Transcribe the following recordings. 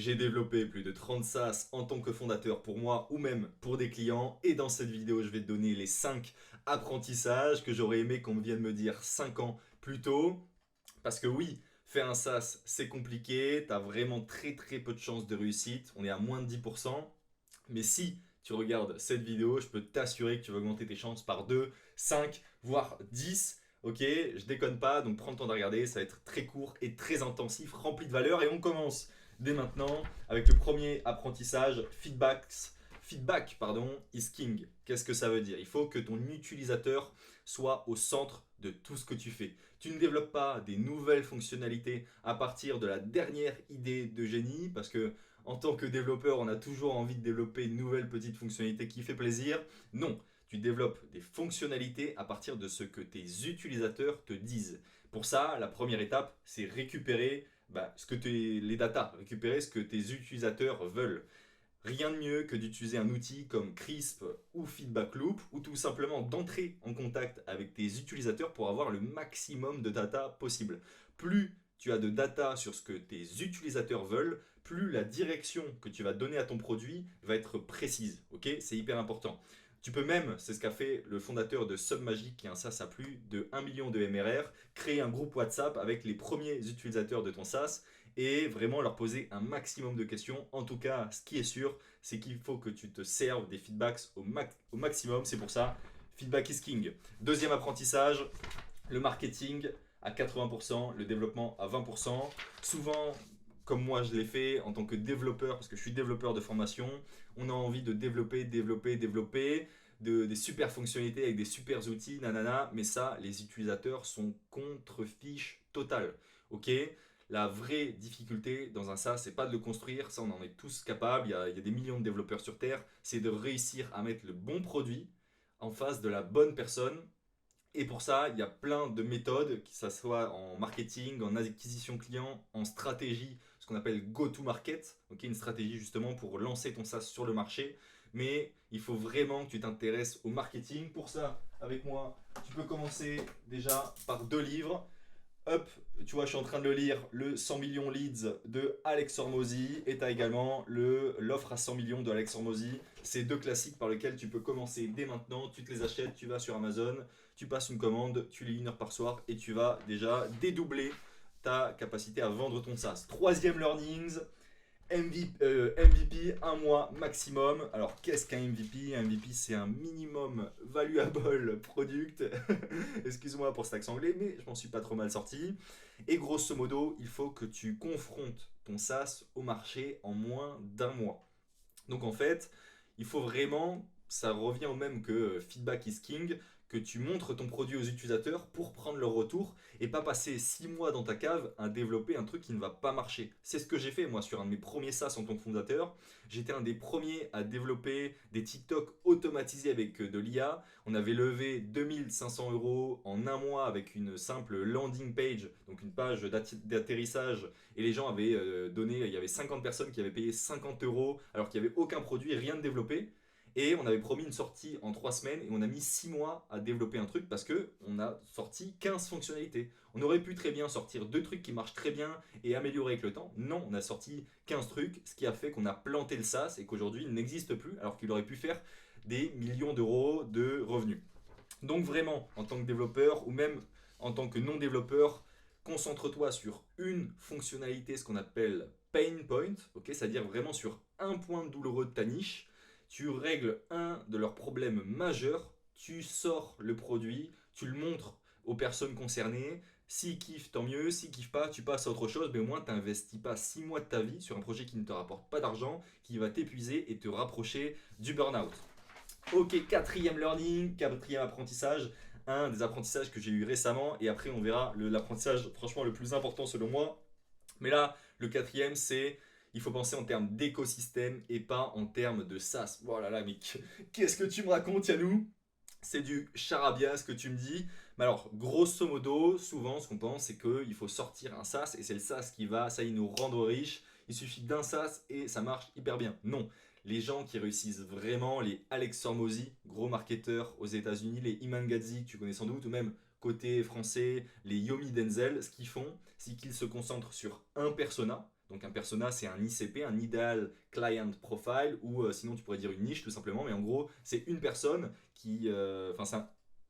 J'ai développé plus de 30 SaaS en tant que fondateur pour moi ou même pour des clients. Et dans cette vidéo, je vais te donner les 5 apprentissages que j'aurais aimé qu'on vienne me dire 5 ans plus tôt. Parce que oui, faire un SaaS, c'est compliqué. Tu as vraiment très peu de chances de réussite. On est à moins de 10%. Mais si tu regardes cette vidéo, je peux t'assurer que tu vas augmenter tes chances par 2, 5, voire 10. Ok, je déconne pas, donc prends le temps de regarder, ça va être très court et très intensif, rempli de valeur. Et on commence dès maintenant avec le premier apprentissage, feedback is king. Qu'est-ce que ça veut dire? Il faut que ton utilisateur soit au centre de tout ce que tu fais. Tu ne développes pas des nouvelles fonctionnalités à partir de la dernière idée de génie, parce que en tant que développeur, on a toujours envie de développer une nouvelle petite fonctionnalité qui fait plaisir. Non, tu développes des fonctionnalités à partir de ce que tes utilisateurs te disent. Pour ça, la première étape, c'est récupérer les datas, récupérer ce que tes utilisateurs veulent. Rien de mieux que d'utiliser un outil comme Crisp ou Feedback Loop ou tout simplement d'entrer en contact avec tes utilisateurs pour avoir le maximum de data possible. Plus tu as de data sur ce que tes utilisateurs veulent, plus la direction que tu vas donner à ton produit va être précise. Ok, c'est hyper important. Tu peux même, c'est ce qu'a fait le fondateur de Submagic, qui est un SaaS à plus de 1 million de MRR, créer un groupe WhatsApp avec les premiers utilisateurs de ton SaaS et vraiment leur poser un maximum de questions. En tout cas, ce qui est sûr, c'est qu'il faut que tu te serves des feedbacks au maximum. C'est pour ça, feedback is king. Deuxième apprentissage, le marketing à 80%, le développement à 20%. Souvent, comme moi je l'ai fait en tant que développeur, parce que je suis développeur de formation, on a envie de développer, des super fonctionnalités avec des super outils, nanana, mais ça, les utilisateurs sont contre-fiche totale. Ok, la vraie difficulté dans un SaaS, c'est pas de le construire, ça on en est tous capables, il y a des millions de développeurs sur Terre, c'est de réussir à mettre le bon produit en face de la bonne personne. Et pour ça, il y a plein de méthodes, que ce soit en marketing, en acquisition client, en stratégie, ce qu'on appelle go-to-market, okay, une stratégie justement pour lancer ton SaaS sur le marché. Mais il faut vraiment que tu t'intéresses au marketing. Pour ça, avec moi, tu peux commencer déjà par 2 livres. Hop, tu vois, je suis en train de le lire, le 100 millions leads de Alex Hormozy, et tu as également l'offre à 100 millions de Alex Hormozy. C'est 2 classiques par lesquels tu peux commencer dès maintenant. Tu te les achètes, tu vas sur Amazon, tu passes une commande, tu lis 1 heure par soir et tu vas déjà dédoubler ta capacité à vendre ton SaaS. Troisième learnings, MVP, 1 mois maximum. Alors qu'est-ce qu'un MVP? Un MVP, c'est un minimum valuable product. Excuse-moi pour cet accent anglais, mais je m'en suis pas trop mal sorti. Et grosso modo, il faut que tu confrontes ton SaaS au marché en moins d'1 mois. Donc en fait, il faut vraiment, ça revient au même que feedback is king, que tu montres ton produit aux utilisateurs pour prendre leur retour et pas passer 6 mois dans ta cave à développer un truc qui ne va pas marcher. C'est ce que j'ai fait moi sur un de mes premiers SaaS en tant que fondateur. J'étais un des premiers à développer des TikTok automatisés avec de l'IA. On avait levé 2500 euros en 1 mois avec une simple landing page, donc une page d'atterrissage, et les gens avaient donné, il y avait 50 personnes qui avaient payé 50 euros alors qu'il n'y avait aucun produit, rien de développé. Et on avait promis une sortie en 3 semaines et on a mis 6 mois à développer un truc parce que on a sorti 15 fonctionnalités. On aurait pu très bien sortir 2 trucs qui marchent très bien et améliorer avec le temps. Non, on a sorti 15 trucs, ce qui a fait qu'on a planté le SaaS et qu'aujourd'hui il n'existe plus alors qu'il aurait pu faire des millions d'euros de revenus. Donc vraiment, en tant que développeur ou même en tant que non-développeur, concentre-toi sur une fonctionnalité, ce qu'on appelle pain point, ok, c'est-à-dire vraiment sur un point douloureux de ta niche. Tu règles un de leurs problèmes majeurs, tu sors le produit, tu le montres aux personnes concernées. S'ils kiffent, tant mieux. S'ils kiffent pas, tu passes à autre chose, mais au moins tu n'investis pas 6 mois de ta vie sur un projet qui ne te rapporte pas d'argent, qui va t'épuiser et te rapprocher du burn-out. Ok, quatrième learning, quatrième apprentissage, un des apprentissages que j'ai eu récemment, et après on verra l'apprentissage franchement le plus important selon moi. Mais là, le quatrième, c'est il faut penser en termes d'écosystème et pas en termes de SaaS. Voilà, là, mais qu'est-ce que tu me racontes, Yannou? C'est du charabia ce que tu me dis. Mais alors, grosso modo, souvent, ce qu'on pense, c'est qu'il faut sortir un SaaS et c'est le SaaS qui va, ça y est, nous rendre riches. Il suffit d'un SaaS et ça marche hyper bien. Non. Les gens qui réussissent vraiment, les Alex Hormozy, gros marketeurs aux États-Unis, les Iman Gadzhi, que tu connais sans doute, ou même côté français, les Yomi Denzel, ce qu'ils font, c'est qu'ils se concentrent sur un persona. Donc un persona, c'est un ICP, un Ideal Client Profile, ou sinon tu pourrais dire une niche tout simplement, mais en gros, c'est une personne qui... Enfin, c'est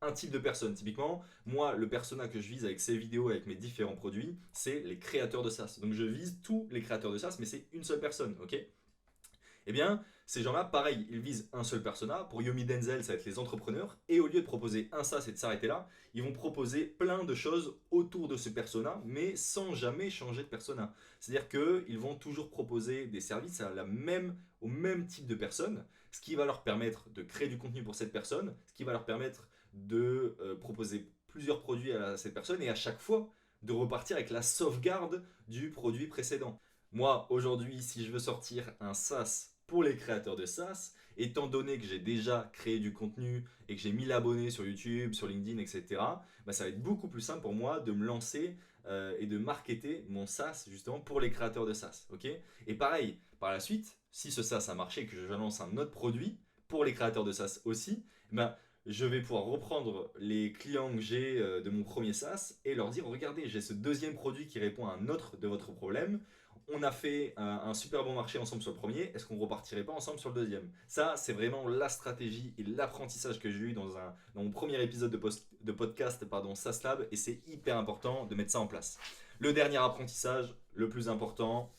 un type de personne. Typiquement, moi, le persona que je vise avec ces vidéos, avec mes différents produits, c'est les créateurs de SaaS. Donc je vise tous les créateurs de SaaS, mais c'est une seule personne, ok? Eh bien, ces gens-là, pareil, ils visent un seul persona. Pour Yomi Denzel, ça va être les entrepreneurs. Et au lieu de proposer un SaaS et de s'arrêter là, ils vont proposer plein de choses autour de ce persona, mais sans jamais changer de persona. C'est-à-dire qu'ils vont toujours proposer des services au même type de personne, ce qui va leur permettre de créer du contenu pour cette personne, ce qui va leur permettre de proposer plusieurs produits à cette personne et à chaque fois de repartir avec la sauvegarde du produit précédent. Moi, aujourd'hui, si je veux sortir un SaaS pour les créateurs de SaaS, étant donné que j'ai déjà créé du contenu et que j'ai 1000 abonnés sur YouTube, sur LinkedIn, etc., bah, ça va être beaucoup plus simple pour moi de me lancer et de marketer mon SaaS justement pour les créateurs de SaaS. Okay, et pareil, par la suite, si ce SaaS a marché et que je lance un autre produit pour les créateurs de SaaS aussi, bah, je vais pouvoir reprendre les clients que j'ai de mon premier SaaS et leur dire regardez, j'ai ce deuxième produit qui répond à un autre de votre problème. On a fait un super bon marché ensemble sur le premier, est-ce qu'on repartirait pas ensemble sur le deuxième? Ça, c'est vraiment la stratégie et l'apprentissage que j'ai eu dans mon premier épisode de podcast, SaaS Lab, et c'est hyper important de mettre ça en place. Le dernier apprentissage, le plus important,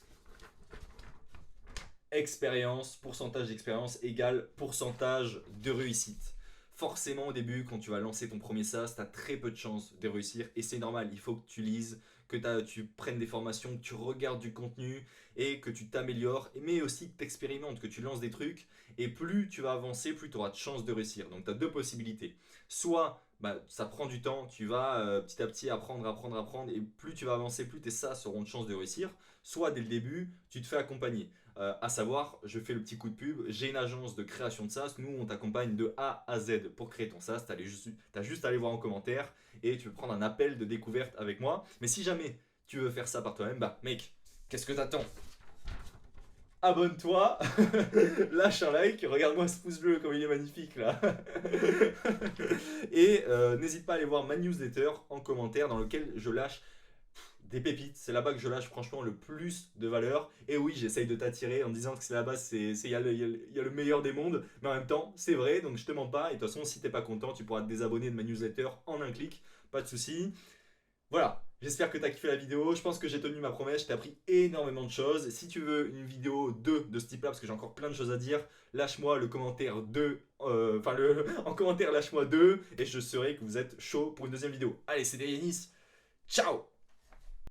expérience, pourcentage d'expérience égale pourcentage de réussite. Forcément, au début, quand tu vas lancer ton premier SaaS, tu as très peu de chances de réussir et c'est normal. Il faut que tu lises, que tu prennes des formations, que tu regardes du contenu et que tu t'améliores, mais aussi que tu expérimentes, que tu lances des trucs. Et plus tu vas avancer, plus tu auras de chances de réussir. Donc, tu as deux possibilités. Soit bah, ça prend du temps, tu vas petit à petit apprendre, et plus tu vas avancer, plus tes SaaS auront de chances de réussir. Soit dès le début, tu te fais accompagner. À savoir, je fais le petit coup de pub, j'ai une agence de création de SaaS, nous on t'accompagne de A à Z pour créer ton SaaS, t'as juste à aller voir en commentaire et tu peux prendre un appel de découverte avec moi. Mais si jamais tu veux faire ça par toi-même, bah mec, qu'est-ce que t'attends? Abonne-toi, lâche un like, regarde-moi ce pouce bleu comme il est magnifique là. Et n'hésite pas à aller voir ma newsletter en commentaire dans lequel je lâche des pépites. C'est là-bas que je lâche franchement le plus de valeur. Et oui, j'essaye de t'attirer en disant que c'est là-bas, il y a le meilleur des mondes. Mais en même temps, c'est vrai, donc je te mens pas. Et de toute façon, si t'es pas content, tu pourras te désabonner de ma newsletter en un clic. Pas de souci. Voilà, j'espère que tu as kiffé la vidéo. Je pense que j'ai tenu ma promesse, je t'ai appris énormément de choses. Si tu veux une vidéo 2 de ce type-là, parce que j'ai encore plein de choses à dire, lâche-moi le commentaire 2. En commentaire, lâche-moi 2 et je saurai que vous êtes chaud pour une deuxième vidéo. Allez, c'était Yanis. Ciao!